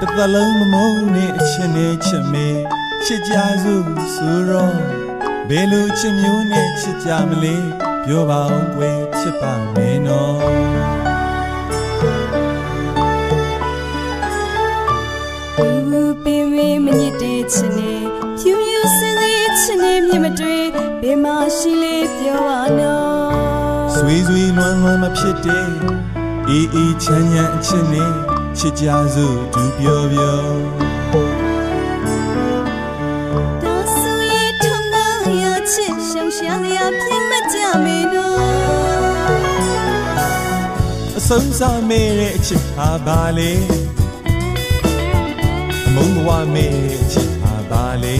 တသလုံးမမုန်းနဲ့အချင်းနဲ့ချစ်မေချစ်ကြစို့ဆိုတော့ဘယ်လိုချစ်မျိုးနဲ့ချစ်ကြမလဲပြောပါအောင်ကွယ်ချစ်ပါမယ်နော်ပင်ဝေးမညစ်တဲ့ချစ်နဲ့ဖြူဖြူစင်လေးချစ်နဲ့မြင်မတွေ့ဘယ်မှာရှိလဲပြောပါနော်ဆွေဆွေလွမ်းလွမ်းမဖြစ်တဲ့အေးအေးချမ်းချမ်းအချစ်နဲ့ချစ်ကြစို့သူပြောပြောဒါဆိုရင်ထုံနာရချစ်ရှောင်ရှားရပြင်မကြမေနော်အဆုံးစားမေတဲ့အချစ်ဟာပါလေမုန်းဘဝမေတဲ့အချစ်ဟာပါလေ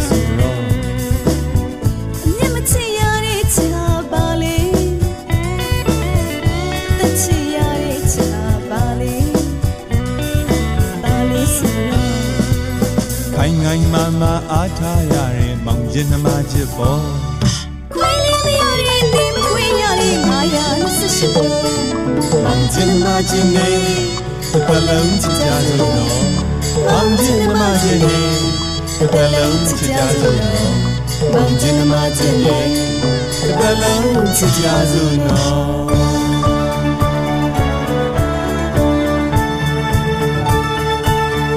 ဆိုတော့အမြတ်မချရတဲ့ချစ်ဟာပါလေတချစ်ရတဲ့ချစ်ဟာပါလေဆိုတော့ခိုင်ငိုင်းမာမာအားထားရတဲ့မောင်ရင်နှမချစ်ပေါ်ခွေးလေးမရတဲ့နေမခွေးရတဲ့ငါရ28ပေါ်မောင်ရင်နှမချစ်နေဘလုံးချစ်ကြစို့နော်မောင်ရင်နှမချစ်နေဘလုံးချစ်ကြစို့နော်မောင်ရင်နှမချစ်နေဘလုံးချစ်ကြစို့နော်